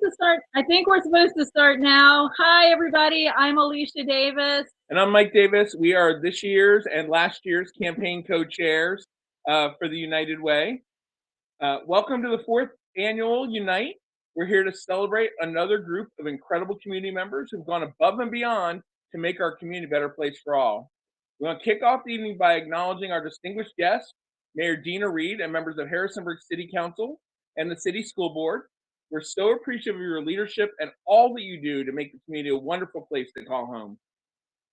to start. I think we're supposed to start now. Hi, everybody. I'm Alicia Davis. And I'm Mike Davis. We are this year's and last year's campaign co-chairs for the United Way. Welcome to the 4th annual Unite. We're here to celebrate another group of incredible community members who've gone above and beyond to make our community a better place for all. We want to kick off the evening by acknowledging our distinguished guests, Mayor Dina Reed and members of Harrisonburg City Council and the City School Board. We're so appreciative of your leadership and all that you do to make the community a wonderful place to call home.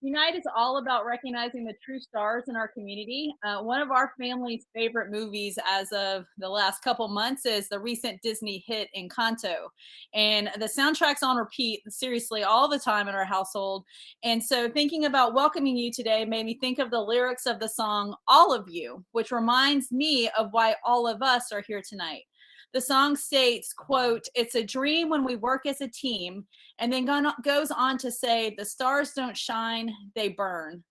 Unite is all about recognizing the true stars in our community. One of our family's favorite movies as of the last couple months is the recent Disney hit Encanto. And the soundtrack's on repeat, seriously, all the time in our household. And so thinking about welcoming you today made me think of the lyrics of the song, All of You, which reminds me of why all of us are here tonight. The song states, quote, "It's a dream when we work as a team," and then goes on to say, "The stars don't shine, they burn."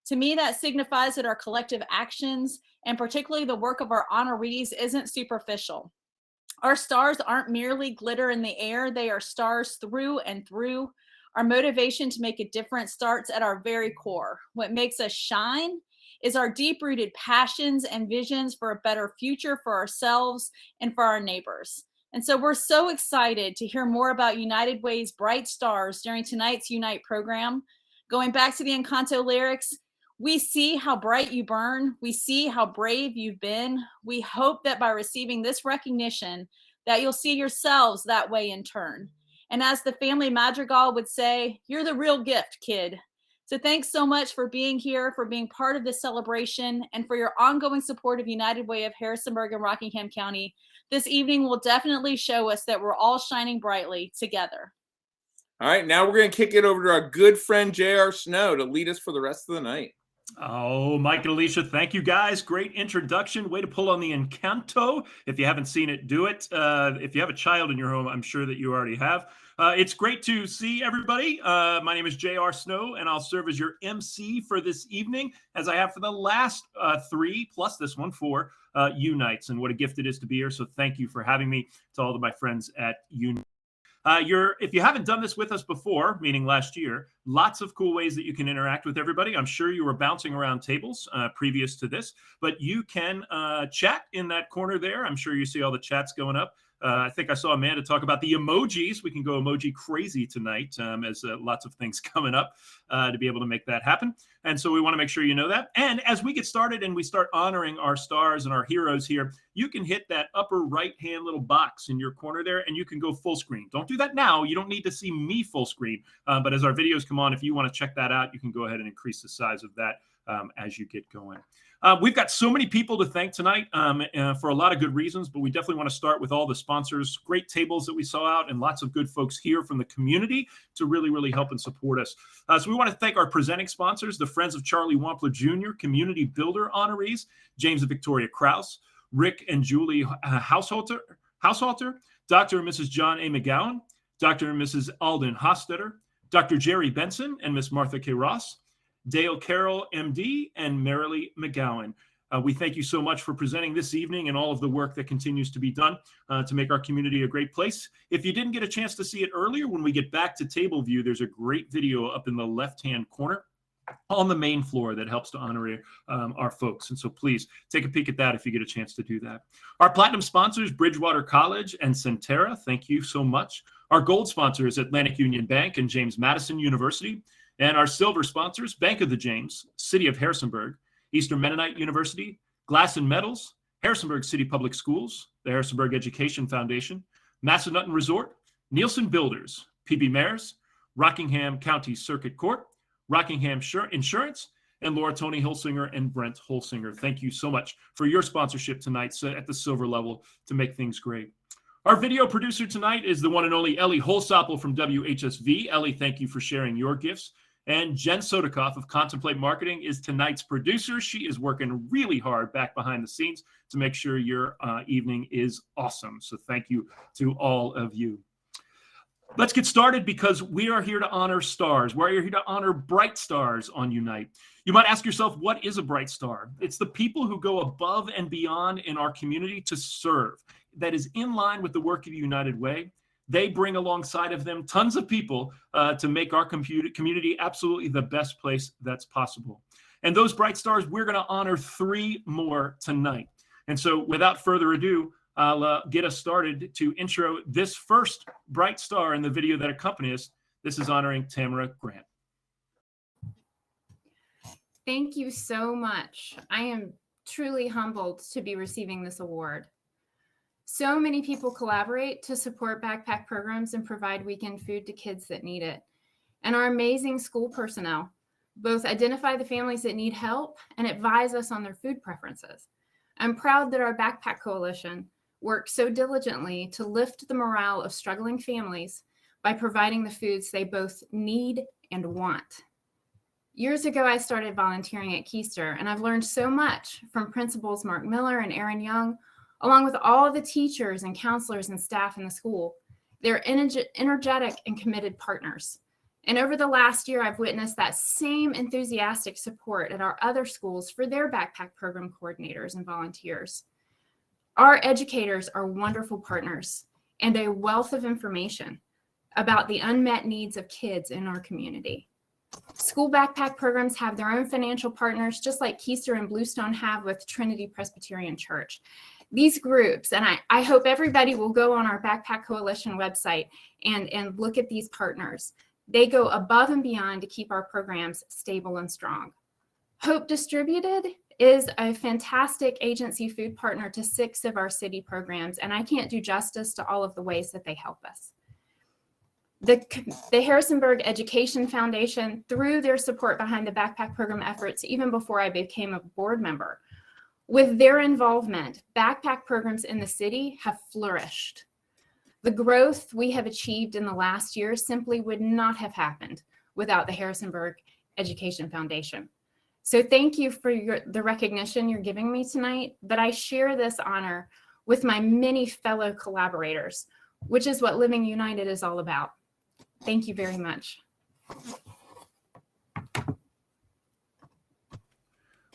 To me, that signifies that our collective actions, and particularly the work of our honorees, isn't superficial. Our stars aren't merely glitter in the air, they are stars through and through. Our motivation to make a difference starts at our very core. What makes us shine is our deep-rooted passions and visions for a better future for ourselves and for our neighbors. And so we're so excited to hear more about United Way's bright stars during tonight's Unite program. Going back to the Encanto lyrics, we see how bright you burn. We see how brave you've been. We hope that by receiving this recognition, that you'll see yourselves that way in turn. And as the family madrigal would say, you're the real gift, kid. So thanks so much for being here, for being part of this celebration, and for your ongoing support of United Way of Harrisonburg and Rockingham County. This evening will definitely show us that we're all shining brightly together. All right, now we're going to kick it over to our good friend J.R. Snow to lead us for the rest of the night. Oh, Mike and Alicia, thank you guys. Great introduction. Way to pull on the Encanto. If you haven't seen it, do it. If you have a child in your home, I'm sure that you already have. It's great to see everybody. My name is J.R. Snow, and I'll serve as your MC for this evening, as I have for the last 3, plus this one, 4 Unites. And what a gift it is to be here. So thank you for having me, to all of my friends at Unite. If you haven't done this with us before, meaning last year, lots of cool ways that you can interact with everybody. I'm sure you were bouncing around tables previous to this, but you can chat in that corner there. I'm sure you see all the chats going up. I think I saw Amanda talk about the emojis. We can go emoji crazy tonight as lots of things coming up to be able to make that happen. And so we want to make sure you know that. And as we get started and we start honoring our stars and our heroes here, you can hit that upper right-hand little box in your corner there, and you can go full screen. Don't do that now. You don't need to see me full screen. But as our videos come on, if you want to check that out, you can go ahead and increase the size of that as you get going. We've got so many people to thank tonight for a lot of good reasons, but we definitely want to start with all the sponsors, great tables that we saw out, and lots of good folks here from the community to really, really help and support us. So we want to thank our presenting sponsors, the Friends of Charlie Wampler Jr., Community Builder honorees, James and Victoria Krause, Rick and Julie Haushalter, Dr. and Mrs. John A. McGowan, Dr. and Mrs. Alden Hostetter, Dr. Jerry Benson and Miss Martha K. Ross, Dale Carroll, MD, and Marilee McGowan. We thank you so much for presenting this evening and all of the work that continues to be done to make our community a great place. If you didn't get a chance to see it earlier, when we get back to table view, there's a great video up in the left-hand corner on the main floor that helps to honor our folks. And so please take a peek at that if you get a chance to do that. Our platinum sponsors, Bridgewater College and Centera, thank you so much. Our gold sponsors, Atlantic Union Bank and James Madison University. And our silver sponsors, Bank of the James, City of Harrisonburg, Eastern Mennonite University, Glass and Metals, Harrisonburg City Public Schools, the Harrisonburg Education Foundation, Massanutten Resort, Nielsen Builders, PB Mares, Rockingham County Circuit Court, Rockingham Insurance, and Laura Tony Holsinger and Brent Holsinger. Thank you so much for your sponsorship tonight at the silver level to make things great. Our video producer tonight is the one and only Ellie Holsopple from WHSV. Ellie, thank you for sharing your gifts. And Jen Sodakoff of Contemplate Marketing is tonight's producer. She is working really hard back behind the scenes to make sure your evening is awesome. So thank you to all of you. Let's get started because we are here to honor stars. We're here to honor bright stars on Unite. You might ask yourself, what is a bright star? It's the people who go above and beyond in our community to serve. That is in line with the work of the United Way. they bring alongside of them tons of people to make our community absolutely the best place that's possible. And those Bright Stars, we're going to honor 3 more tonight. And so without further ado, I'll get us started to intro this first Bright Star in the video that accompanies us. This is honoring Tamara Grant. Thank you so much. I am truly humbled to be receiving this award. So many people collaborate to support backpack programs and provide weekend food to kids that need it. And our amazing school personnel both identify the families that need help and advise us on their food preferences. I'm proud that our Backpack Coalition works so diligently to lift the morale of struggling families by providing the foods they both need and want. Years ago, I started volunteering at Keister, and I've learned so much from Principals Mark Miller and Aaron Young, along with all the teachers and counselors and staff in the school. They're energetic and committed partners. And over the last year, I've witnessed that same enthusiastic support at our other schools for their backpack program coordinators and volunteers. Our educators are wonderful partners and a wealth of information about the unmet needs of kids in our community. School backpack programs have their own financial partners, just like Keister and Bluestone have with Trinity Presbyterian Church. These groups, and I hope everybody will go on our Backpack Coalition website and look at these partners. They go above and beyond to keep our programs stable and strong. Hope Distributed is a fantastic agency food partner to 6 of our city programs, and I can't do justice to all of the ways that they help us. The Harrisonburg Education Foundation, through their support behind the backpack program efforts, even before I became a board member, with their involvement, backpack programs in the city have flourished. The growth we have achieved in the last year simply would not have happened without the Harrisonburg Education Foundation. So thank you for the recognition you're giving me tonight, but I share this honor with my many fellow collaborators, which is what Living United is all about. Thank you very much.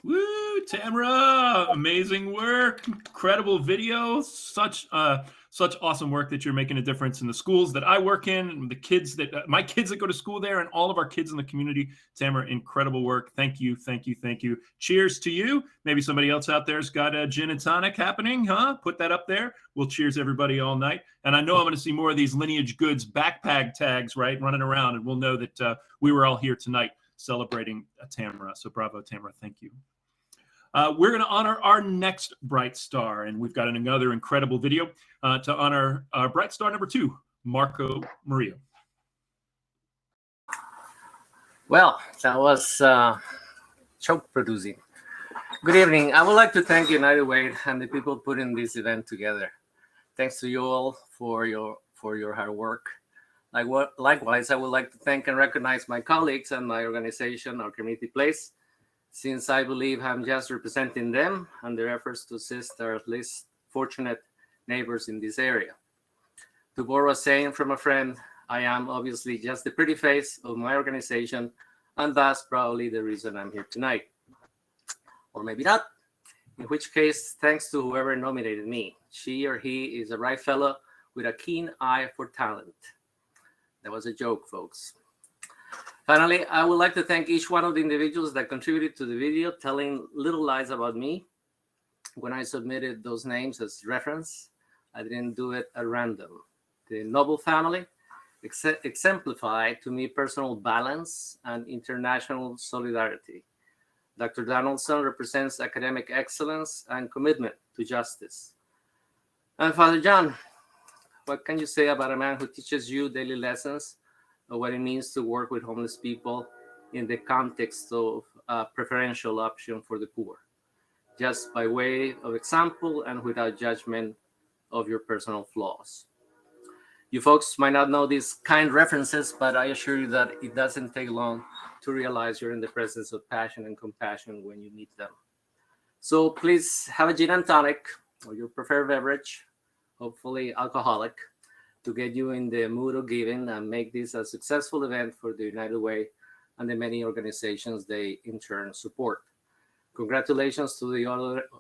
Woo, Tamara, amazing work, incredible video, such awesome work that you're making a difference in the schools that I work in, and the kids that my kids that go to school there, and all of our kids in the community. Tamara, incredible work. Thank you, thank you, thank you. Cheers to you. Maybe somebody else out there's got a gin and tonic happening, huh? Put that up there. We'll cheers everybody all night. And I know I'm going to see more of these Lineage Goods backpack tags, right, running around, and we'll know that we were all here tonight celebrating Tamara. So bravo, Tamara. Thank you. We're going to honor our next Bright Star, and we've got another incredible video to honor Bright Star number 2, Marco Murillo. Well, that was choke producing. Good evening. I would like to thank United Way and the people putting this event together. Thanks to you all for your hard work. Likewise, I would like to thank and recognize my colleagues and my organization, Our Community Place, since I believe I'm just representing them and their efforts to assist our least fortunate neighbors in this area. To borrow a saying from a friend, I am obviously just the pretty face of my organization, and thus probably the reason I'm here tonight. Or maybe not, in which case, thanks to whoever nominated me. She or he is a right fellow with a keen eye for talent. That was a joke, folks. Finally, I would like to thank each one of the individuals that contributed to the video telling little lies about me. When I submitted those names as reference, I didn't do it at random. The Noble family exemplified to me personal balance and international solidarity. Dr. Donaldson represents academic excellence and commitment to justice. And Father John, what can you say about a man who teaches you daily lessons of what it means to work with homeless people in the context of a preferential option for the poor, just by way of example and without judgment of your personal flaws? You folks might not know these kind references, but I assure you that it doesn't take long to realize you're in the presence of passion and compassion when you need them. So please have a gin and tonic or your preferred beverage, hopefully alcoholic, to get you in the mood of giving and make this a successful event for the United Way and the many organizations they in turn support. Congratulations to the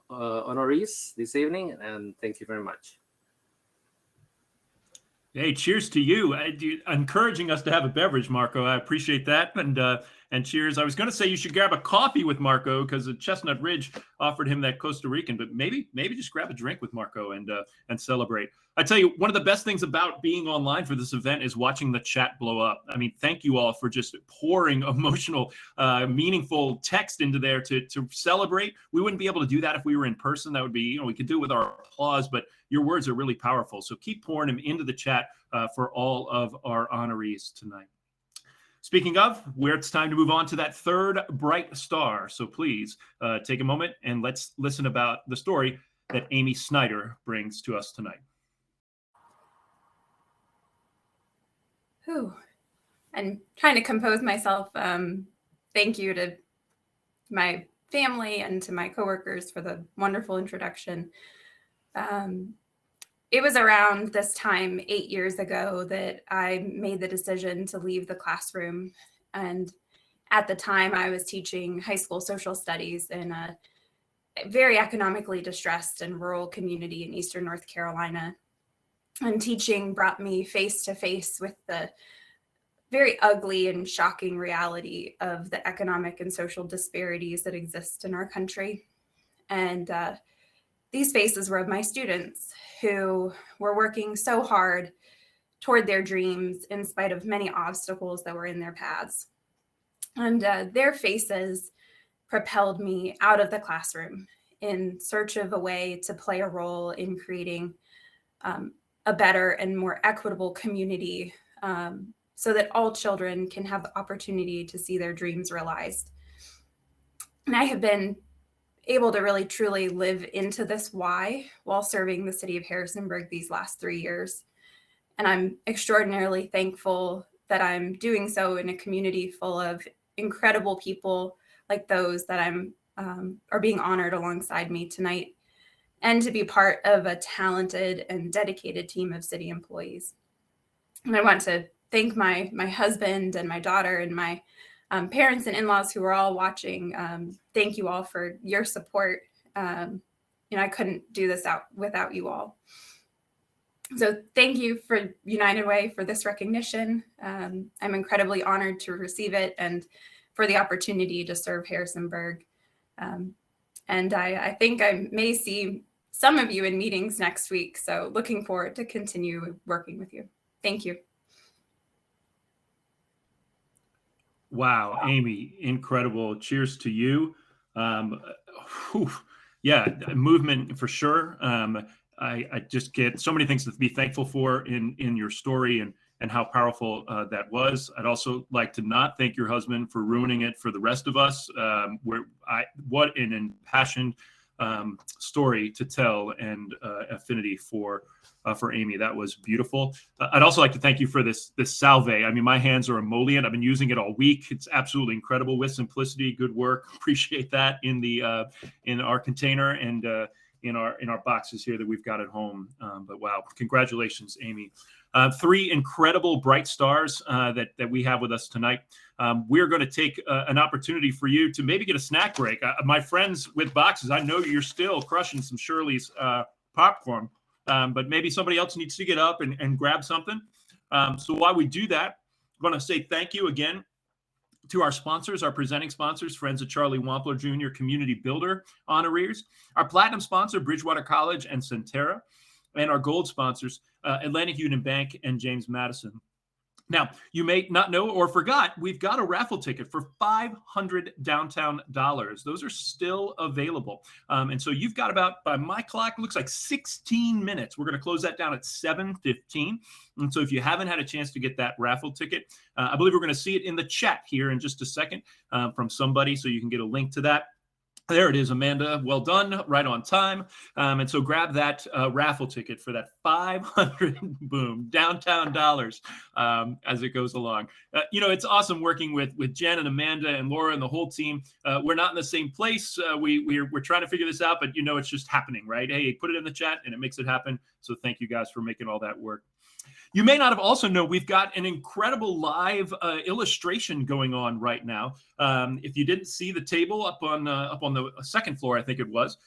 honorees this evening, and thank you very much. Hey, cheers to you. Encouraging us to have a beverage, Marco. I appreciate that. And cheers. I was going to say you should grab a coffee with Marco because Chestnut Ridge offered him that Costa Rican, but maybe just grab a drink with Marco and celebrate. I tell you, one of the best things about being online for this event is watching the chat blow up. I mean, thank you all for just pouring emotional, meaningful text into there to celebrate. We wouldn't be able to do that if we were in person. That would be, we could do it with our applause, but your words are really powerful. So keep pouring them into the chat for all of our honorees tonight. Speaking of, where it's time to move on to that third bright star. So please take a moment and let's listen about the story that Amy Snyder brings to us tonight. Whew. I'm trying to compose myself. Thank you to my family and to my coworkers for the wonderful introduction. It was around this time 8 years ago that I made the decision to leave the classroom. And at the time, I was teaching high school social studies in a very economically distressed and rural community in Eastern North Carolina. And teaching brought me face to face with the very ugly and shocking reality of the economic and social disparities that exist in our country. And these faces were of my students who were working so hard toward their dreams in spite of many obstacles that were in their paths. And their faces propelled me out of the classroom in search of a way to play a role in creating a better and more equitable community so that all children can have the opportunity to see their dreams realized. And I have been able to really truly live into this why while serving the city of Harrisonburg these last 3 years. And I'm extraordinarily thankful that I'm doing so in a community full of incredible people like those that are being honored alongside me tonight, and to be part of a talented and dedicated team of city employees. And I want to thank my husband and my daughter and my parents and in-laws who are all watching. Thank you all for your support. I couldn't do this without you all. So thank you for United Way for this recognition. I'm incredibly honored to receive it and for the opportunity to serve Harrisonburg. And I think I may see some of you in meetings next week. So looking forward to continue working with you. Thank you. Wow, Amy, incredible. Cheers to you. Yeah, movement for sure. I just get so many things to be thankful for in your story and how powerful that was. I'd also like to not thank your husband for ruining it for the rest of us. What an impassioned story to tell and affinity for Amy. That was beautiful. I'd also like to thank you for this salve. I mean, my hands are emollient. I've been using it all week. It's absolutely incredible with simplicity. Good work. Appreciate that in our container and in our boxes here that we've got at home. But wow, congratulations, Amy. 3 incredible bright stars that we have with us tonight. We're going to take an opportunity for you to maybe get a snack break. My friends with boxes, I know you're still crushing some Shirley's popcorn, but maybe somebody else needs to get up and grab something. So while we do that, I'm going to say thank you again to our sponsors, our presenting sponsors, Friends of Charlie Wampler Jr. Community Builder honorees, our platinum sponsor, Bridgewater College and Centera, and our gold sponsors, Atlantic Union Bank and James Madison. Now, you may not know or forgot, we've got a raffle ticket for $500 downtown dollars. Those are still available. And so you've got about, by my clock, it looks like 16 minutes. We're going to close that down at 7:15. And so if you haven't had a chance to get that raffle ticket, I believe we're going to see it in the chat here in just a second from somebody, so you can get a link to that. There it is, Amanda. Well done, right on time. And so grab that raffle ticket for that 500 boom downtown dollars as it goes along. It's awesome working with Jen and Amanda and Laura and the whole team. We're not in the same place. We're trying to figure this out, but it's just happening, right? Hey, put it in the chat and it makes it happen. So thank you guys for making all that work. You may not have also known we've got an incredible live illustration going on right now. If you didn't see the table up on the second floor, I think it was,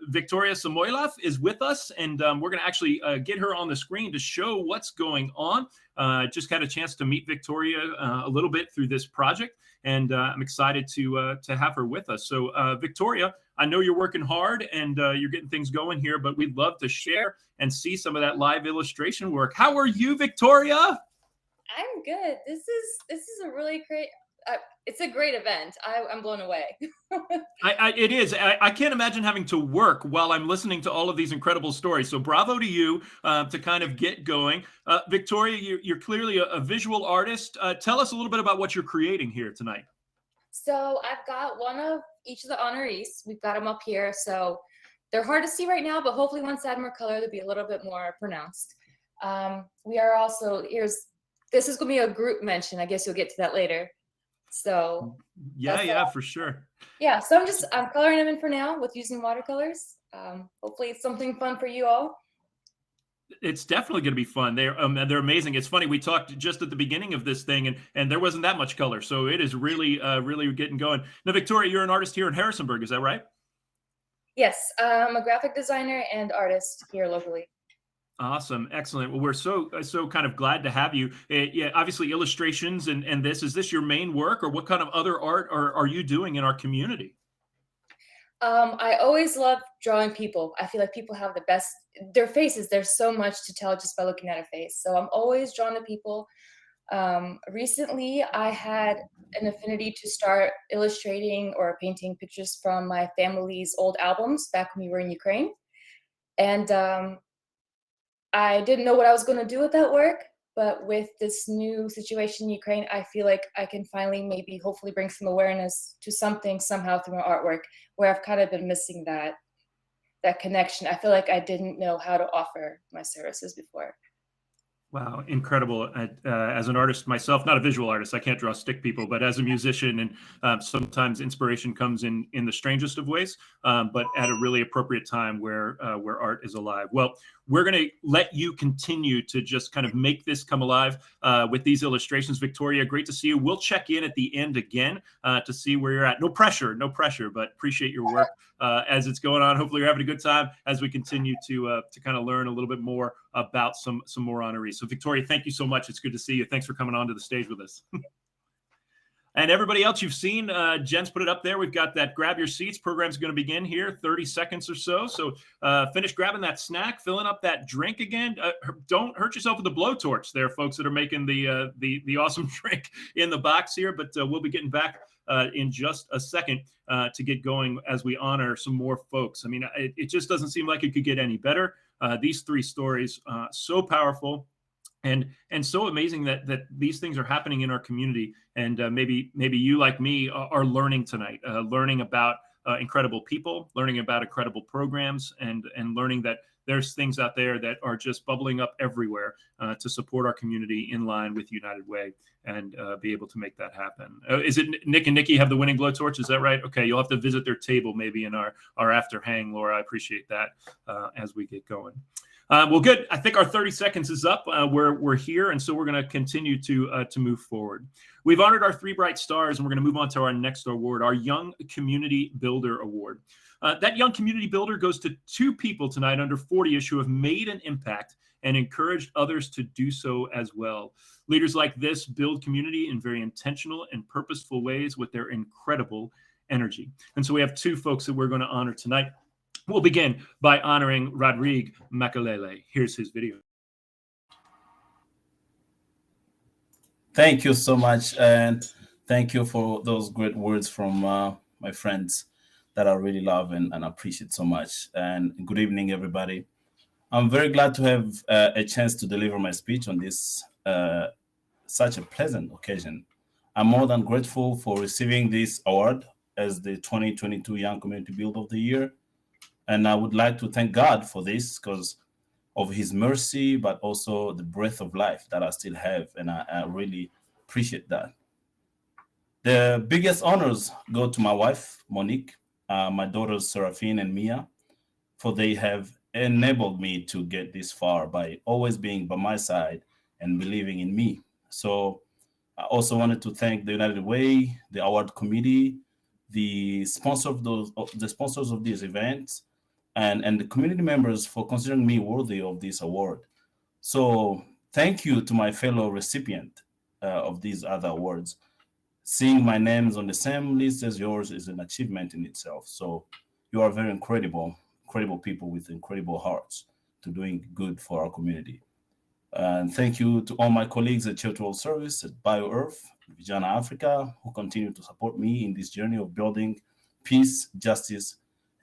Victoria Samoilov is with us, and we're going to actually get her on the screen to show what's going on. Just got a chance to meet Victoria a little bit through this project, and I'm excited to have her with us. So, Victoria, I know you're working hard and you're getting things going here, but we'd love to share and see some of that live illustration work. How are you, Victoria? I'm good. This is a really great. It's a great event. I'm blown away. It is. I can't imagine having to work while I'm listening to all of these incredible stories. So bravo to you to kind of get going. Victoria, you're clearly a visual artist. Tell us a little bit about what you're creating here tonight. So I've got one of each of the honorees. We've got them up here. So they're hard to see right now, but hopefully once I add more color, they'll be a little bit more pronounced. We are also, this is going to be a group mention. I guess you'll get to that later. So yeah, for sure. Yeah, so I'm coloring them in for now with using watercolors. Hopefully it's something fun for you all. It's definitely going to be fun. They're amazing. It's funny. We talked just at the beginning of this thing, and there wasn't that much color, so it is really really getting going. Now, Victoria, you're an artist here in Harrisonburg. Is that right? Yes, I'm a graphic designer and artist here locally. Awesome, excellent. Well, we're so kind of glad to have you. Yeah, obviously illustrations and this. Is this your main work, or what kind of other art are you doing in our community? I always love drawing people. I feel like people have their faces. There's so much to tell just by looking at a face. So I'm always drawn to people. Recently, I had an affinity to start illustrating or painting pictures from my family's old albums back when we were in Ukraine. And I didn't know what I was going to do with that work. But with this new situation in Ukraine, I feel like I can finally maybe hopefully bring some awareness to something somehow through my artwork, where I've kind of been missing that connection. I feel like I didn't know how to offer my services before. Wow, incredible. As an artist myself, not a visual artist, I can't draw stick people, but as a musician, and sometimes inspiration comes in the strangest of ways, but at a really appropriate time where art is alive. Well, we're going to let you continue to just kind of make this come alive with these illustrations. Victoria, great to see you. We'll check in at the end again to see where you're at. No pressure, but appreciate your work as it's going on. Hopefully you're having a good time as we continue to kind of learn a little bit more about some more honorees. So Victoria, thank you so much. It's good to see you. Thanks for coming onto the stage with us. And everybody else you've seen, Jen's put it up there. We've got that grab your seats. Program's going to begin here, 30 seconds or so. So finish grabbing that snack, filling up that drink again. Don't hurt yourself with the blowtorch there, folks that are making the awesome drink in the box here. But we'll be getting back in just a second to get going as we honor some more folks. I mean, it just doesn't seem like it could get any better. These three stories, so powerful. And so amazing that these things are happening in our community, and maybe you, like me, are learning tonight, learning about incredible people, learning about incredible programs, and learning that there's things out there that are just bubbling up everywhere to support our community in line with United Way and be able to make that happen. Is it Nick and Nikki have the winning blowtorch? Is that right? Okay, you'll have to visit their table maybe in our after hang, Laura. I appreciate that as we get going. Well, good. I think our 30 seconds is up. We're here, and so we're going to continue to move forward. We've honored our three bright stars, and we're going to move on to our next award, our Young Community Builder Award. That Young Community Builder goes to two people tonight under 40-ish who have made an impact and encouraged others to do so as well. Leaders like this build community in very intentional and purposeful ways with their incredible energy. And so we have two folks that we're going to honor tonight. We'll begin by honoring Rodrigue Makalele. Here's his video. Thank you so much, and thank you for those great words from my friends that I really love and appreciate so much. And good evening, everybody. I'm very glad to have a chance to deliver my speech on this such a pleasant occasion. I'm more than grateful for receiving this award as the 2022 Young Community Builder of the Year. And I would like to thank God for this because of his mercy, but also the breath of life that I still have. And I really appreciate that. The biggest honors go to my wife, Monique, my daughters, Seraphine and Mia, for they have enabled me to get this far by always being by my side and believing in me. So I also wanted to thank the United Way, the award committee, the sponsors of these events, and the community members for considering me worthy of this award. So thank you to my fellow recipient of these other awards. Seeing my names on the same list as yours is an achievement in itself. So you are very incredible people with incredible hearts to doing good for our community. And thank you to all my colleagues at Church World Service, at BioEarth, Vijana Africa, who continue to support me in this journey of building peace, justice,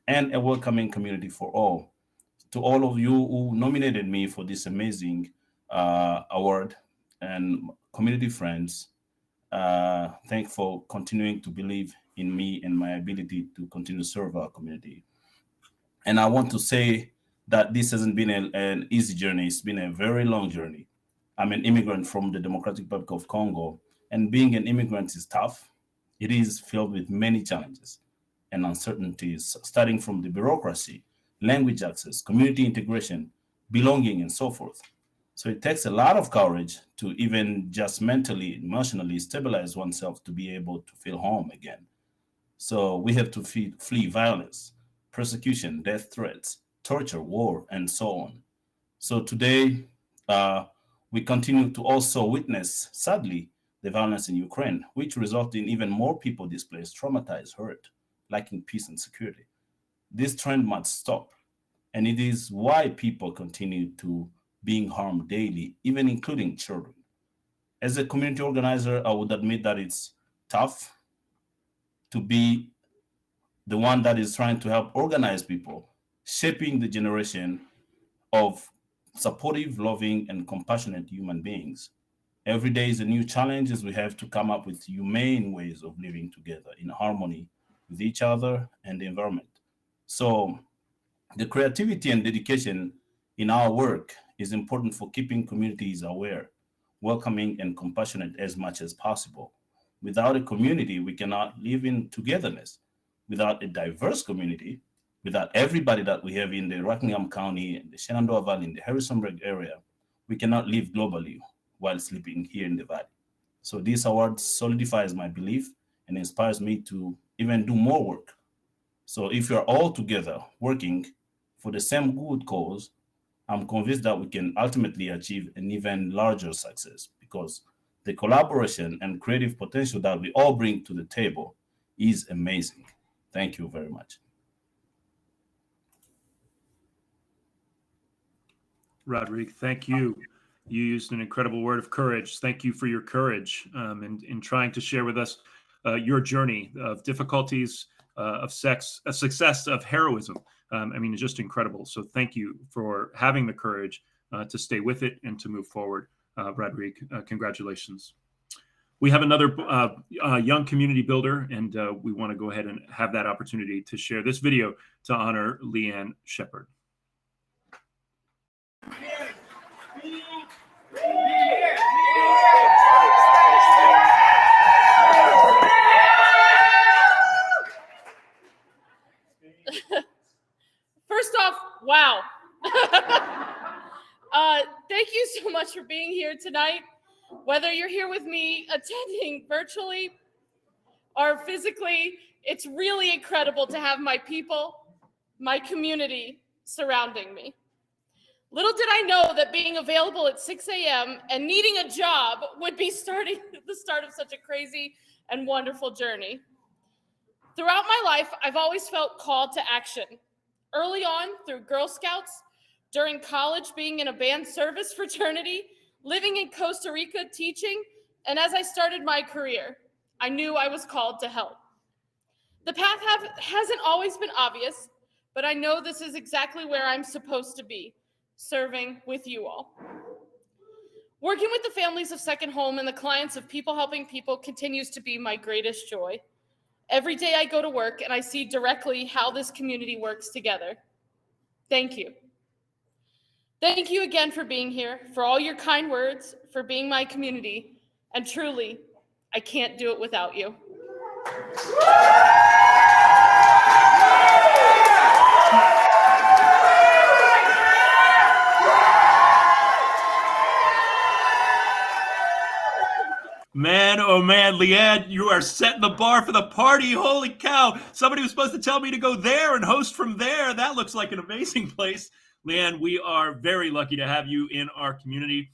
and a welcoming community for all. To all of you who nominated me for this amazing award, and community friends, thank you for continuing to believe in me and my ability to continue to serve our community. And I want to say that this hasn't been an easy journey. It's been a very long journey. I'm an immigrant from the Democratic Republic of Congo, and being an immigrant is tough. It is filled with many challenges and uncertainties, starting from the bureaucracy, language access, community integration, belonging, and so forth. So it takes a lot of courage to even just mentally, emotionally stabilize oneself to be able to feel home again. So we have to flee violence, persecution, death threats, torture, war, and so on. So today, we continue to also witness, sadly, the violence in Ukraine, which resulted in even more people displaced, traumatized, hurt, lacking peace and security. This trend must stop. And it is why people continue to being harmed daily, even including children. As a community organizer, I would admit that it's tough to be the one that is trying to help organize people, shaping the generation of supportive, loving, and compassionate human beings. Every day is a new challenge as we have to come up with humane ways of living together in harmony with each other and the environment. So the creativity and dedication in our work is important for keeping communities aware, welcoming, and compassionate as much as possible. Without a community, we cannot live in togetherness. Without a diverse community, without everybody that we have in the Rockingham County, and the Shenandoah Valley, in the Harrisonburg area, we cannot live globally while sleeping here in the valley. So this award solidifies my belief and inspires me to even do more work. So if you're all together working for the same good cause, I'm convinced that we can ultimately achieve an even larger success, because the collaboration and creative potential that we all bring to the table is amazing. Thank you very much. Rodrigue, thank you. You used an incredible word of courage. Thank you for your courage in trying to share with us your journey of difficulties, of success, of heroism. I mean, it's just incredible. So thank you for having the courage to stay with it and to move forward. Rodrigue, congratulations. We have another young community builder, and we want to go ahead and have that opportunity to share this video to honor Leanne Shepard. First off, wow. Thank you so much for being here tonight. Whether you're here with me attending virtually or physically, it's really incredible to have my people, my community surrounding me. Little did I know that being available at 6 a.m. and needing a job would be the start of such a crazy and wonderful journey. Throughout my life, I've always felt called to action. Early on, through Girl Scouts, during college, being in a band service fraternity, living in Costa Rica, teaching, and as I started my career, I knew I was called to help. The path hasn't always been obvious, but I know this is exactly where I'm supposed to be, serving with you all. Working with the families of Second Home and the clients of People Helping People continues to be my greatest joy. Every day I go to work and I see directly how this community works together. Thank you. Thank you again for being here, for all your kind words, for being my community, and truly, I can't do it without you. Man, oh man, Leanne, you are setting the bar for the party. Holy cow. Somebody was supposed to tell me to go there and host from there. That looks like an amazing place. Leanne, we are very lucky to have you in our community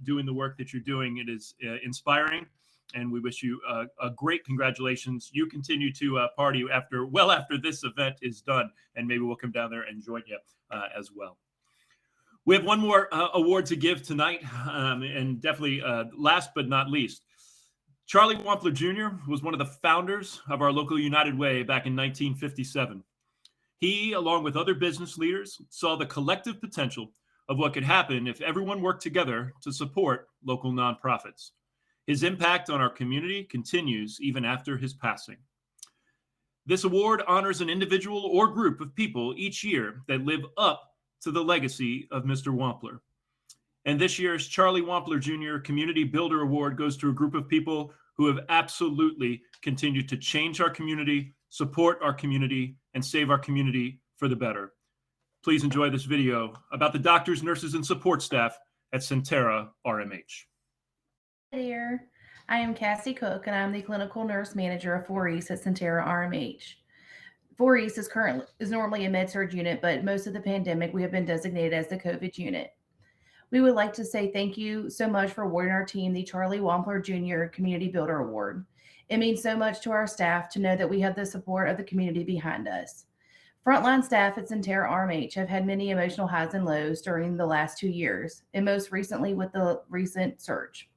doing the work that you're doing. It is inspiring, and we wish you a great congratulations. You continue to party after this event is done, and maybe we'll come down there and join you as well. We have one more award to give tonight, and definitely last but not least, Charlie Wampler Jr. was one of the founders of our local United Way back in 1957. He, along with other business leaders, saw the collective potential of what could happen if everyone worked together to support local nonprofits. His impact on our community continues even after his passing. This award honors an individual or group of people each year that live up to the legacy of Mr. Wampler. And this year's Charlie Wampler Jr. Community Builder Award goes to a group of people who have absolutely continued to change our community, support our community, and save our community for the better. Please enjoy this video about the doctors, nurses, and support staff at Sentara RMH. Hi there, I am Cassie Cook, and I'm the clinical nurse manager of 4 East at Sentara RMH. 4 East is normally a med-surg unit, but most of the pandemic, we have been designated as the COVID unit. We would like to say thank you so much for awarding our team the Charlie Wampler Jr. Community Builder Award. It means so much to our staff to know that we have the support of the community behind us. Frontline staff at Sentara RMH have had many emotional highs and lows during the last 2 years, and most recently with the recent surge.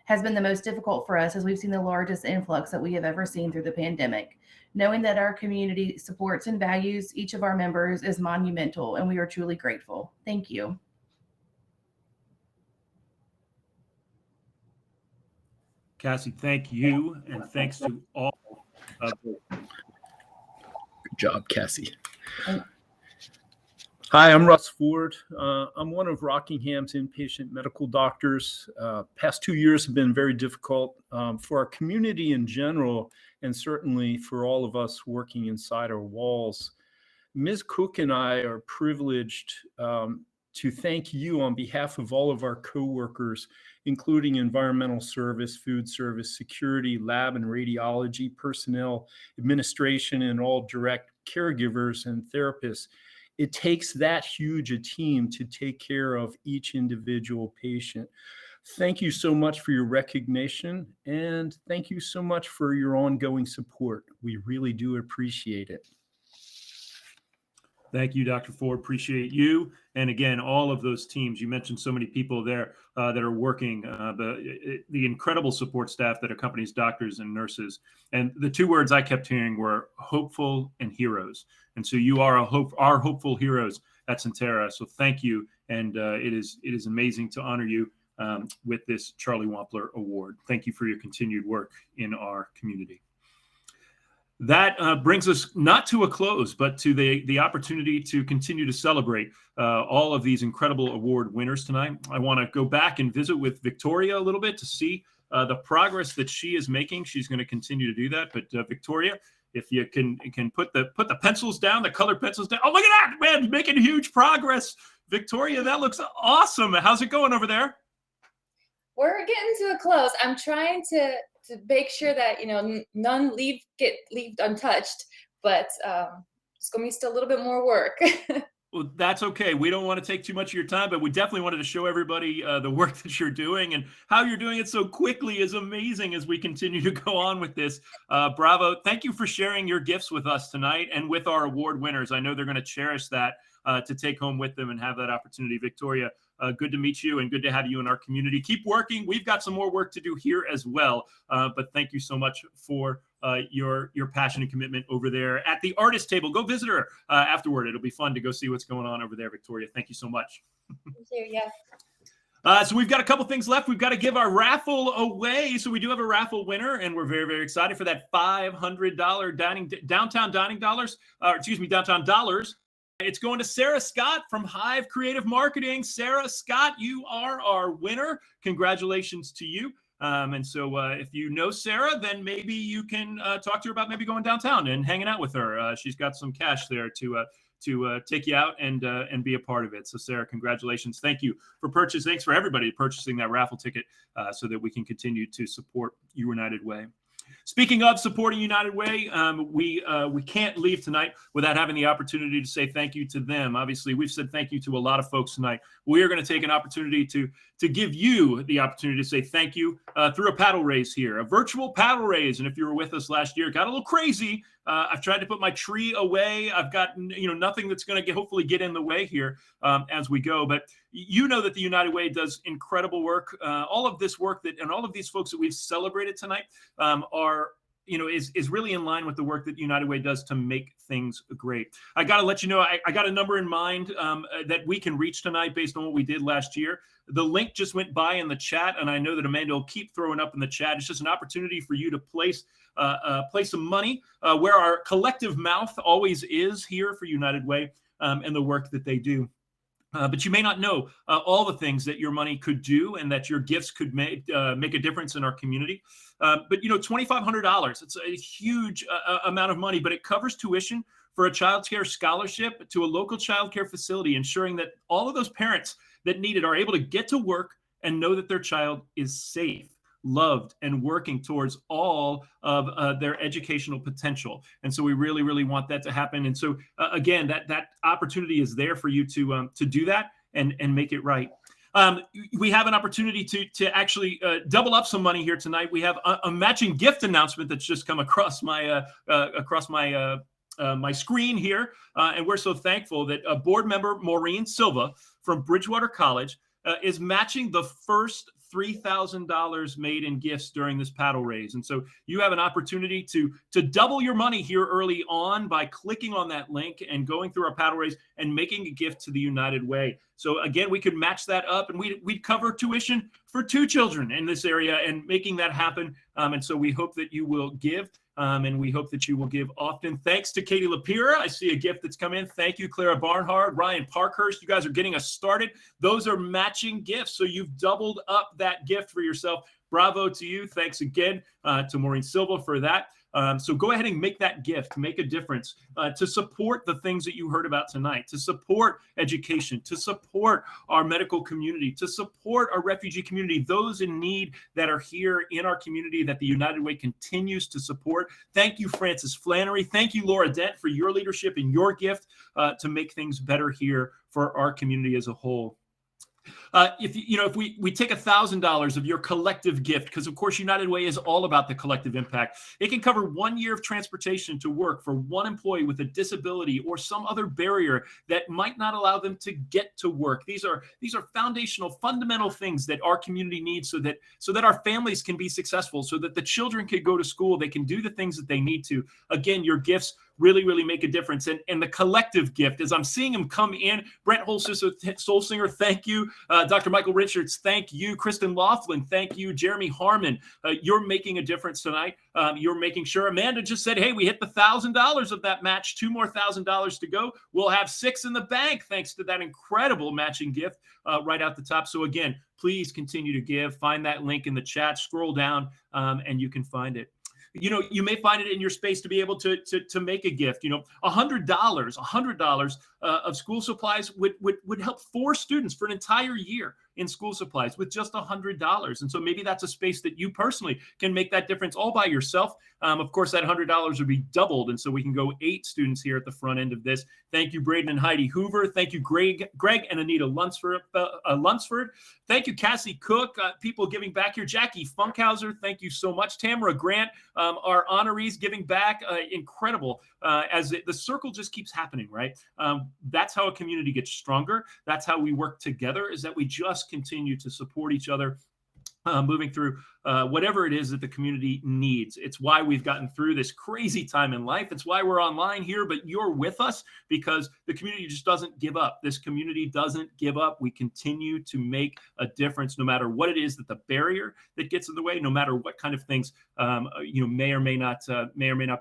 Has been the most difficult for us as we've seen the largest influx that we have ever seen through the pandemic. Knowing that our community supports and values each of our members is monumental, and we are truly grateful. Thank you. Cassie, thank you, and thanks to all of the... Good job, Cassie. Hi, I'm Russ Ford. I'm one of Rockingham's inpatient medical doctors. Past 2 years have been very difficult for our community in general, and certainly for all of us working inside our walls. Ms. Cook and I are privileged to thank you on behalf of all of our coworkers, including environmental service, food service, security, lab and radiology, personnel, administration, and all direct caregivers and therapists. It takes that huge a team to take care of each individual patient. Thank you so much for your recognition, and thank you so much for your ongoing support. We really do appreciate it. Thank you, Dr. Ford. Appreciate you. And again, all of those teams, you mentioned so many people there that are working, the incredible support staff that accompanies doctors and nurses. And the two words I kept hearing were hopeful and heroes. And so you are our hopeful heroes at Sentara. So thank you. And it is amazing to honor you with this Charlie Wampler Award. Thank you for your continued work in our community. That brings us not to a close, but to the opportunity to continue to celebrate all of these incredible award winners tonight. I want to go back and visit with Victoria a little bit to see the progress that she is making. She's going to continue to do that. But Victoria, if you can put the pencils down, the colored pencils down. Oh, look at that, man, making huge progress. Victoria, that looks awesome. How's it going over there? We're getting to a close. I'm trying to make sure that, none get left untouched, but it's going to be still a little bit more work. Well, that's okay. We don't want to take too much of your time, but we definitely wanted to show everybody the work that you're doing, and how you're doing it so quickly is amazing as we continue to go on with this. Bravo. Thank you for sharing your gifts with us tonight and with our award winners. I know they're going to cherish that to take home with them and have that opportunity. Victoria, good to meet you and good to have you in our community. Keep working. We've got some more work to do here as well. But thank you so much for your passion and commitment over there at the artist table. Go visit her afterward. It'll be fun to go see what's going on over there, Victoria. Thank you so much. Thank you. Yeah. So we've got a couple things left. We've got to give our raffle away. So we do have a raffle winner, and we're very, very excited for that $500 downtown dollars. It's going to Sarah Scott from Hive Creative Marketing. Sarah Scott, you are our winner. Congratulations to you. And so if you know Sarah, then maybe you can talk to her about maybe going downtown and hanging out with her. She's got some cash there to take you out and be a part of it. So Sarah, congratulations. Thank you for purchasing. Thanks for everybody purchasing that raffle ticket so that we can continue to support United Way. Speaking of supporting United Way, we can't leave tonight without having the opportunity to say thank you to them. Obviously, we've said thank you to a lot of folks tonight. We are going to take an opportunity to give you the opportunity to say thank you through a paddle raise here, a virtual paddle raise. And if you were with us last year, it got a little crazy. I've tried to put my tree away. I've got nothing that's going to hopefully get in the way here as we go. But you know that the United Way does incredible work. All of this work and all of these folks that we've celebrated tonight is really in line with the work that United Way does to make things great. I got to let you know, I got a number in mind that we can reach tonight based on what we did last year. The link just went by in the chat, and I know that Amanda will keep throwing up in the chat. It's just an opportunity for you to place some money where our collective mouth always is here for United Way and the work that they do. But you may not know all the things that your money could do and that your gifts could make a difference in our community. But $2,500, it's a huge amount of money, but it covers tuition for a child care scholarship to a local child care facility, ensuring that all of those parents that need it are able to get to work and know that their child is safe, loved, and working towards all of their educational potential. And so we really, really want that to happen. And so again, that opportunity is there for you to do that and make it right. We have an opportunity to actually double up some money here tonight. We have a matching gift announcement that's just come across my my screen here, and we're so thankful that board member Maureen Silva from Bridgewater College is matching the first $3,000 made in gifts during this paddle raise. And so you have an opportunity to double your money here early on by clicking on that link and going through our paddle raise and making a gift to the United Way. So again, we could match that up and we'd cover tuition for 2 children in this area and making that happen. And so we hope that you will give. And we hope that you will give often. Thanks to Katie Lapira. I see a gift that's come in. Thank you, Clara Barnhart, Ryan Parkhurst. You guys are getting us started. Those are matching gifts. So you've doubled up that gift for yourself. Bravo to you. Thanks again to Maureen Silva for that. So go ahead and make that gift, make a difference to support the things that you heard about tonight, to support education, to support our medical community, to support our refugee community, those in need that are here in our community that the United Way continues to support. Thank you, Francis Flannery. Thank you, Laura Dent, for your leadership and your gift to make things better here for our community as a whole. If we take $1,000 of your collective gift, because of course United Way is all about the collective impact, it can cover 1 year of transportation to work for one employee with a disability or some other barrier that might not allow them to get to work. These are foundational, fundamental things that our community needs so that our families can be successful, so that the children can go to school, they can do the things that they need to. Again, your gifts really, really make a difference. And the collective gift, as I'm seeing them come in, Brent Solsinger, thank you. Dr. Michael Richards, thank you. Kristen Laughlin, thank you. Jeremy Harmon, you're making a difference tonight. You're making sure. Amanda just said, hey, we hit the $1,000 of that match, 2 more $1,000 to go. We'll have 6 in the bank thanks to that incredible matching gift right out the top. So again, please continue to give. Find that link in the chat, scroll down, and you can find it. You may find it in your space to be able to make a gift. $100 of school supplies would help 4 students for an entire year in school supplies with just $100. And so maybe that's a space that you personally can make that difference all by yourself. Of course, that $100 would be doubled. And so we can go 8 students here at the front end of this. Thank you, Braden and Heidi Hoover. Thank you, Greg and Anita Lunsford. Thank you, Cassie Cook. People giving back here. Jackie Funkhauser, thank you so much. Tamara Grant, our honorees giving back. Incredible. As the circle just keeps happening, right? That's how a community gets stronger. That's how we work together, is that we just continue to support each other, moving through whatever it is that the community needs. It's why we've gotten through this crazy time in life. It's why we're online here, but you're with us because the community just doesn't give up. This community doesn't give up. We continue to make a difference no matter what it is that the barrier that gets in the way, no matter what kind of things may or may not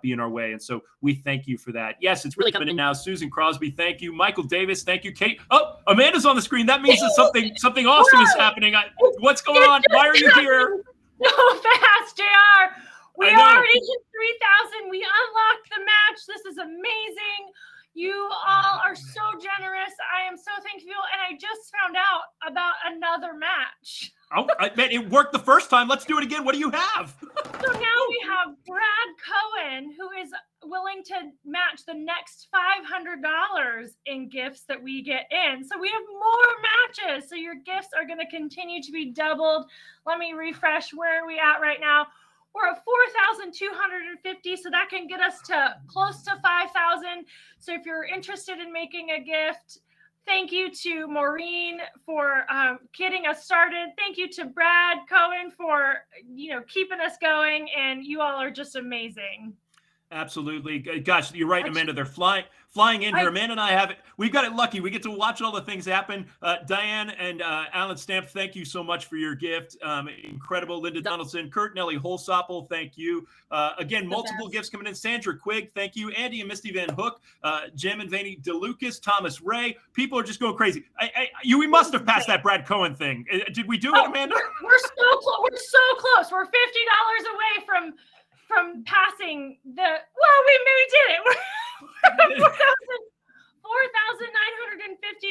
be in our way. And so we thank you for that. Yes, it's really coming in now. Susan Crosby, thank you. Michael Davis, thank you. Kate. Oh, Amanda's on the screen. That means that something awesome is happening. What's going on? Why are you here? So fast, JR. We already hit 3,000. We unlocked the match. This is amazing. You all are are so generous. I am so thankful. And I just found out about another match. Oh, man, it worked the first time. Let's do it again. What do you have? So now we have Brad Cohen, who is willing to match the next $500 in gifts that we get in. So we have more matches. So your gifts are going to continue to be doubled. Let me refresh. Where are we at right now? We're at 4,250. So that can get us to close to 5,000. So if you're interested in making a gift, thank you to Maureen for getting us started. Thank you to Brad Cohen for keeping us going. And you all are just amazing. Absolutely. Gosh, you're right, Amanda. They're flying in here. Amanda and I have it. We've got it lucky. We get to watch all the things happen. Diane and Alan Stamp, thank you so much for your gift. Incredible. Linda Donaldson, Kurt Nelly Holsopple, thank you. Again, multiple gifts coming in. Sandra Quigg, thank you. Andy and Misty Van Hook, Jim and Vaney DeLucas, Thomas Ray. People are just going crazy. We must have passed that Brad Cohen thing. Did we do it, Amanda? We're so close. We're so close. We're $50 away from passing we did it.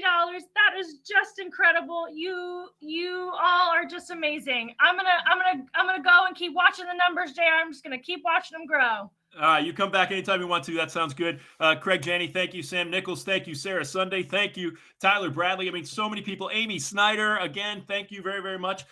$4,950. That is just incredible. You all are just amazing. I'm gonna go and keep watching the numbers, JR. I'm just gonna keep watching them grow. You come back anytime you want to. That sounds good. Craig Janney, thank you. Sam Nichols, thank you. Sarah Sunday, thank you. Tyler Bradley, I mean, so many people. Amy Snyder, again, thank you very, very much.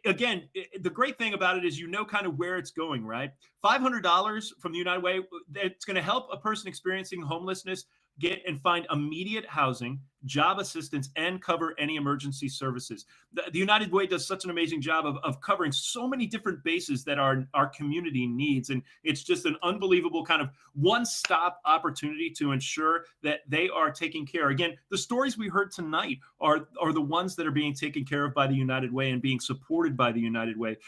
Again, the great thing about it is kind of where it's going, right? $500 from the United Way, it's going to help a person experiencing homelessness get and find immediate housing, job assistance, and cover any emergency services. The United Way does such an amazing job of covering so many different bases that our community needs. And it's just an unbelievable kind of one-stop opportunity to ensure that they are taken care of. Again, the stories we heard tonight are the ones that are being taken care of by the United Way and being supported by the United Way.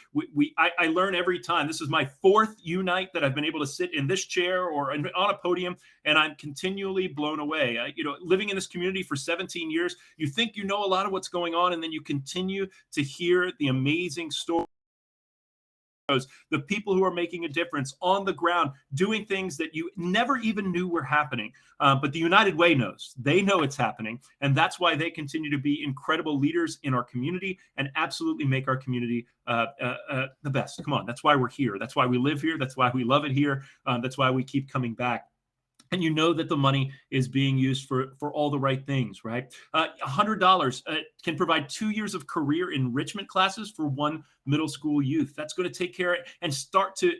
I learn every time. This is my fourth Unite that I've been able to sit in this chair or on a podium, and I'm continually blown away. Living in this community for 17 years, you think you know a lot of what's going on, and then you continue to hear the amazing stories. The people who are making a difference on the ground, doing things that you never even knew were happening. But the United Way knows. They know it's happening. And that's why they continue to be incredible leaders in our community and absolutely make our community the best. Come on. That's why we're here. That's why we live here. That's why we love it here. That's why we keep coming back. And you know that the money is being used for all the right things, right? $100 can provide 2 years of career enrichment classes for one middle school youth. That's going to take care of and start to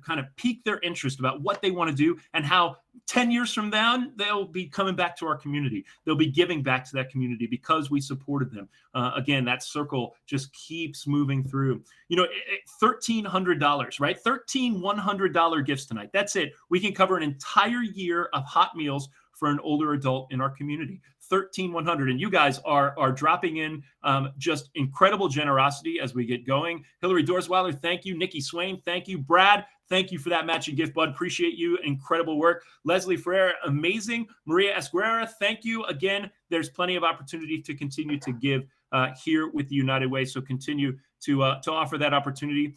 kind of pique their interest about what they want to do and how 10 years from now, they'll be coming back to our community. They'll be giving back to that community because we supported them. Again, that circle just keeps moving through. $1,300, right? 13 $100 gifts tonight. That's it. We can cover an entire year of hot meals for an older adult in our community. 13 $100, and you guys are dropping in just incredible generosity as we get going. Hillary Dorsweiler, thank you. Nikki Swain, thank you. Brad, thank you for that matching gift, bud. Appreciate you. Incredible work. Leslie Ferreira, amazing. Maria Esguerra, thank you again. There's plenty of opportunity to continue to give here with the United Way, so continue to offer that opportunity.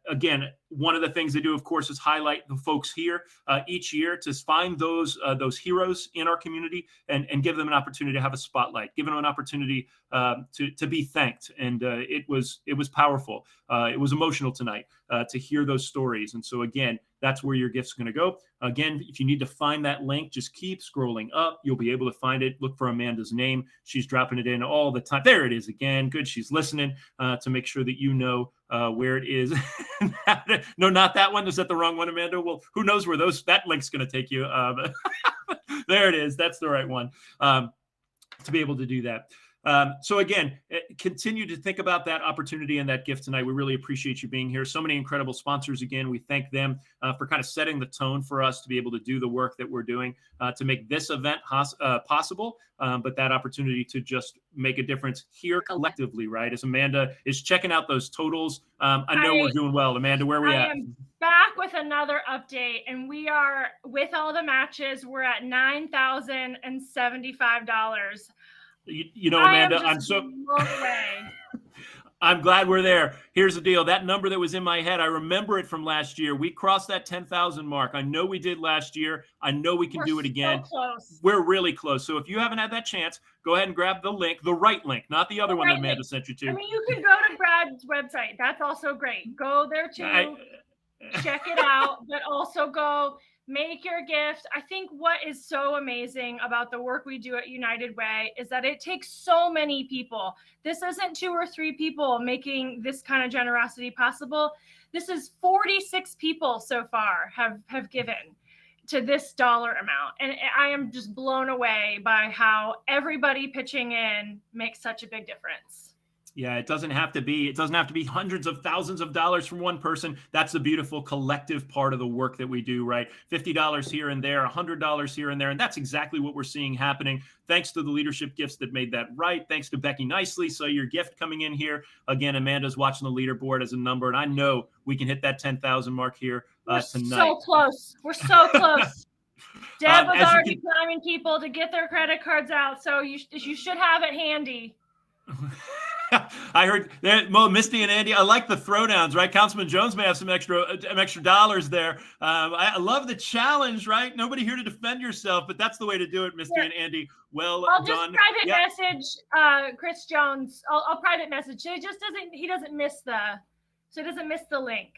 Again, one of the things they do, of course, is highlight the folks here each year to find those heroes in our community and give them an opportunity to have a spotlight, give them an opportunity to be thanked. And it was powerful. It was emotional tonight to hear those stories. And so again, that's where your gift's going to go. Again, if you need to find that link, just keep scrolling up. You'll be able to find it. Look for Amanda's name. She's dropping it in all the time. There it is again. Good. She's listening to make sure that you know where it is. No, not that one. Is that the wrong one, Amanda? Well, who knows where that link's going to take you. There it is. That's the right one to be able to do that. So again, continue to think about that opportunity and that gift tonight. We really appreciate you being here. So many incredible sponsors. Again, we thank them for kind of setting the tone for us to be able to do the work that we're doing to make this event possible. But that opportunity to just make a difference here collectively, right? As Amanda is checking out those totals, I know we're doing well. Amanda, where are we at? I am back with another update, and we are, with all the matches, we're at $9,075. You know, Amanda, I'm so blown away. I'm glad we're there. Here's the deal. That number that was in my head, I remember it from last year. We crossed that 10,000 mark. I know we did last year. I know we can do it again. So close. We're really close. So if you haven't had that chance, go ahead and grab the link, the right link, not the other one that Amanda sent you to. I mean, you can go to Brad's website. That's also great. Go there too. Check it out, but also go make your gift. I think what is so amazing about the work we do at United Way is that it takes so many people. This isn't 2 or 3 people making this kind of generosity possible. This is 46 people so far have given to this dollar amount. And I am just blown away by how everybody pitching in makes such a big difference. Yeah, it doesn't have to be hundreds of thousands of dollars from one person. That's the beautiful collective part of the work that we do, right? $50 here and there, $100 here and there. And that's exactly what we're seeing happening. Thanks to the leadership gifts that made that right. Thanks to Becky Nicely. So your gift coming in here. Again, Amanda's watching the leaderboard as a number. And I know we can hit that 10,000 mark here tonight. So close. We're so close. Deb was already priming people to get their credit cards out. So you should have it handy. I heard that, well, Misty and Andy, I like the throwdowns, right? Councilman Jones may have some extra dollars there. I love the challenge, right? Nobody here to defend yourself, but that's the way to do it, Misty and Andy. Well I'll done. just private message Chris Jones. I'll private message. He doesn't miss the link.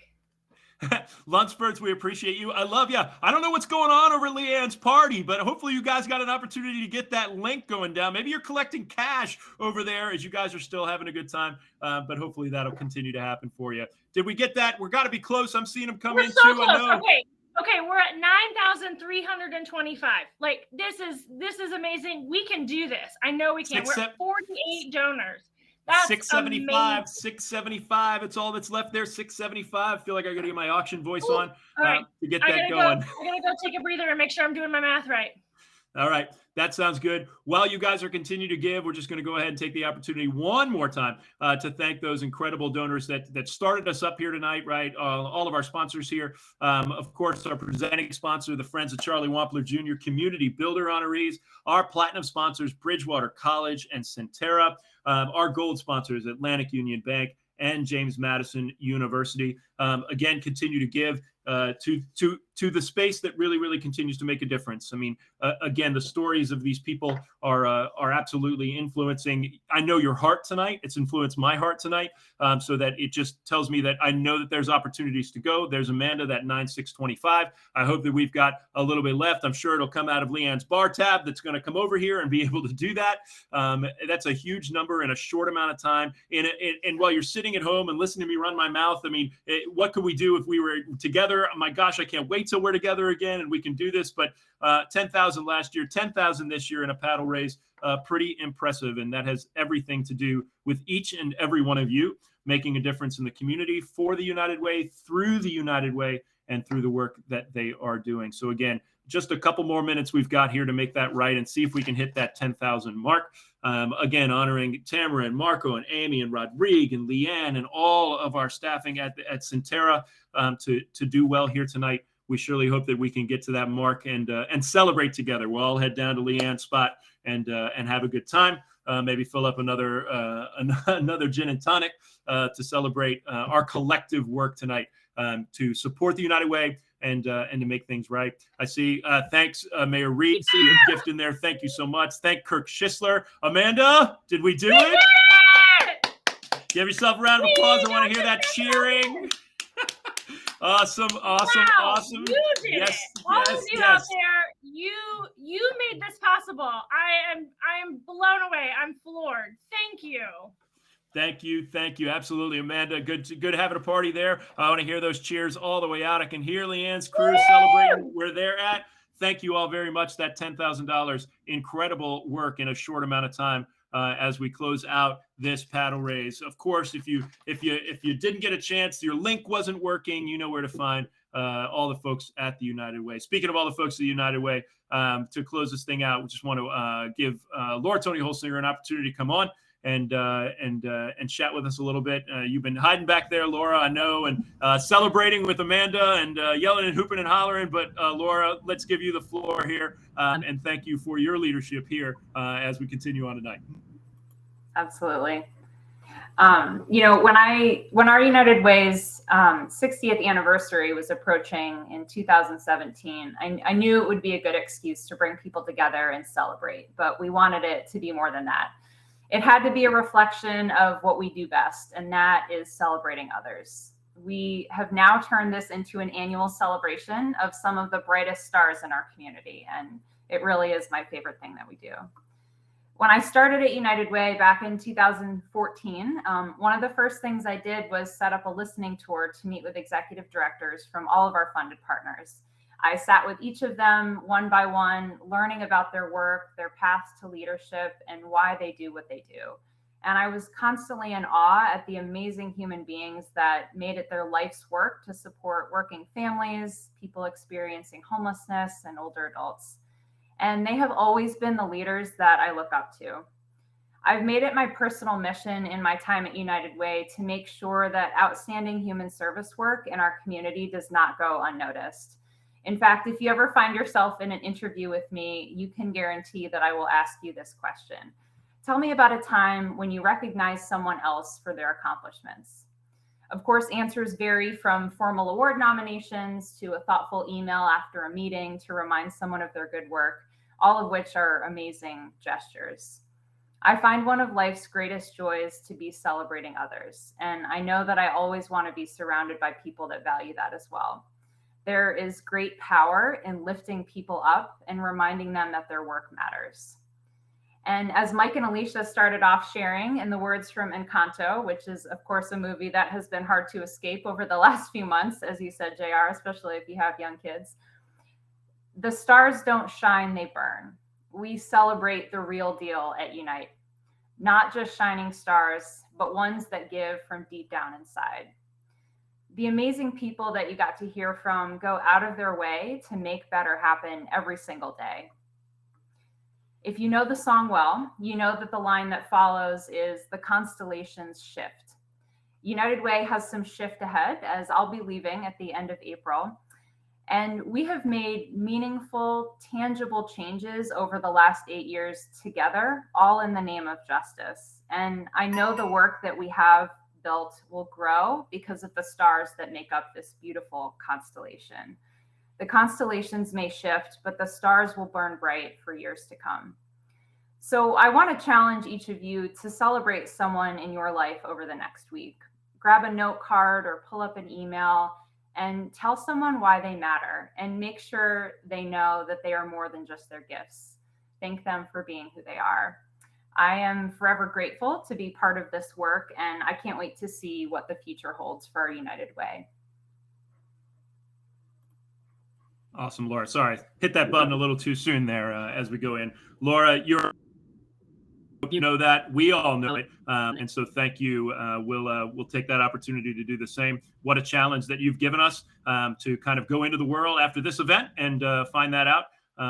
Lunsford's, we appreciate you. I love you. I don't know what's going on over Leanne's party, but hopefully you guys got an opportunity to get that link going down. Maybe you're collecting cash over there as you guys are still having a good time, but hopefully that'll continue to happen for you. Did we get that? We're got to be close. I'm seeing them come in so too. Close. I know. Okay, we're at 9,325. Like this is amazing. We can do this. I know we can. We're at 48 donors. That's 675, amazing. 675. It's all that's left there. 675. Feel like I got to get my auction voice on right. To get that going. I'm gonna go take a breather and make sure I'm doing my math right. All right, that sounds good. While you guys are continuing to give, we're just going to go ahead and take the opportunity one more time to thank those incredible donors that started us up here tonight, right? All of our sponsors here. Of course, our presenting sponsor, the Friends of Charlie Wampler Jr. Community Builder honorees. Our platinum sponsors, Bridgewater College and Centera. Our gold sponsors, Atlantic Union Bank and James Madison University. Again, continue to give to the space that really continues to make a difference. I mean, again, the stories of these people are absolutely influencing. I know your heart tonight. It's influenced my heart tonight, so that it just tells me that I know that there's opportunities to go. There's Amanda, that 9625. I hope that we've got a little bit left. I'm sure it'll come out of Leanne's bar tab that's going to come over here and be able to do that. That's a huge number in a short amount of time. And while you're sitting at home and listening to me run my mouth, I mean, what could we do if we were together? Oh my gosh, I can't wait till we're together again and we can do this. But 10,000 last year, 10,000 this year in a paddle race, pretty impressive. And that has everything to do with each and every one of you making a difference in the community for the United Way, through the United Way, and through the work that they are doing. So again, just a couple more minutes we've got here to make that right and see if we can hit that 10,000 mark. Again, honoring Tamara and Marco and Amy and Rodrigue and Leanne and all of our staffing at Centera to do well here tonight. We surely hope that we can get to that mark and celebrate together. We'll all head down to Leanne's spot and have a good time. Maybe fill up another gin and tonic to celebrate our collective work tonight to support the United Way and to make things right. I see. Thanks, Mayor Reed. See your gift in there. Thank you so much. Thank Kirk Schisler. Amanda, did we do it? Give yourself a round of applause. I want to hear that cheering. Awesome. Wow, you did it. All of you out there, you made this possible. I am blown away. I'm floored. Thank you. Thank you. Absolutely, Amanda. Good having a party there. I want to hear those cheers all the way out. I can hear Leanne's crew celebrating where they're at. Thank you all very much. That $10,000, incredible work in a short amount of time. As we close out this paddle race. Of course, if you didn't get a chance, your link wasn't working, you know where to find all the folks at the United Way. Speaking of all the folks at the United Way, to close this thing out, we just want to give Laura Tony Holsinger an opportunity to come on and chat with us a little bit. You've been hiding back there, Laura, I know, and celebrating with Amanda and yelling and hooping and hollering. But Laura, let's give you the floor here, and thank you for your leadership here as we continue on tonight. Absolutely. When our United Way's 60th anniversary was approaching in 2017, I knew it would be a good excuse to bring people together and celebrate, but we wanted it to be more than that. It had to be a reflection of what we do best, and that is celebrating others. We have now turned this into an annual celebration of some of the brightest stars in our community, and it really is my favorite thing that we do. When I started at United Way back in 2014, one of the first things I did was set up a listening tour to meet with executive directors from all of our funded partners. I sat with each of them one by one, learning about their work, their paths to leadership, and why they do what they do. And I was constantly in awe at the amazing human beings that made it their life's work to support working families, people experiencing homelessness, and older adults. And they have always been the leaders that I look up to. I've made it my personal mission in my time at United Way to make sure that outstanding human service work in our community does not go unnoticed. In fact, if you ever find yourself in an interview with me, you can guarantee that I will ask you this question. Tell me about a time when you recognized someone else for their accomplishments. Of course, answers vary from formal award nominations to a thoughtful email after a meeting to remind someone of their good work, all of which are amazing gestures. I find one of life's greatest joys to be celebrating others, and I know that I always want to be surrounded by people that value that as well. There is great power in lifting people up and reminding them that their work matters. And as Mike and Alicia started off sharing in the words from Encanto, which is, of course, a movie that has been hard to escape over the last few months, as you said, JR, especially if you have young kids. The stars don't shine, they burn. We celebrate the real deal at Unite. Not just shining stars, but ones that give from deep down inside. The amazing people that you got to hear from go out of their way to make better happen every single day. If you know the song well, you know that the line that follows is "the constellations shift." United Way has some shift ahead, as I'll be leaving at the end of April. And we have made meaningful, tangible changes over the last 8 years together, all in the name of justice. And I know the work that we have built will grow because of the stars that make up this beautiful constellation. The constellations may shift, but the stars will burn bright for years to come. So I want to challenge each of you to celebrate someone in your life over the next week. Grab a note card or pull up an email and tell someone why they matter, and make sure they know that they are more than just their gifts. Thank them for being who they are. I am forever grateful to be part of this work, and I can't wait to see what the future holds for our United Way. Awesome, Laura. Sorry, hit that button a little too soon there as we go in. Laura, you know that, we all know it, and so thank you. We'll take that opportunity to do the same. What a challenge that you've given us to kind of go into the world after this event and find that out.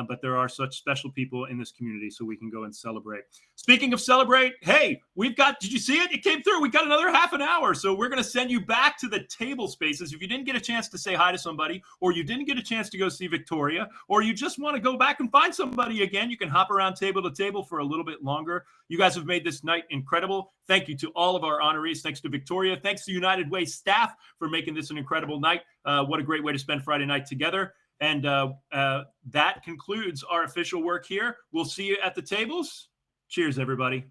But there are such special people in this community, so we can go and celebrate. Speaking of celebrate, hey, did you see it? It came through. We got another half an hour. So we're going to send you back to the table spaces. If you didn't get a chance to say hi to somebody, or you didn't get a chance to go see Victoria, or you just want to go back and find somebody again, you can hop around table to table for a little bit longer. You guys have made this night incredible. Thank you to all of our honorees. Thanks to Victoria. Thanks to United Way staff for making this an incredible night. What a great way to spend Friday night together. And that concludes our official work here. We'll see you at the tables. Cheers, everybody.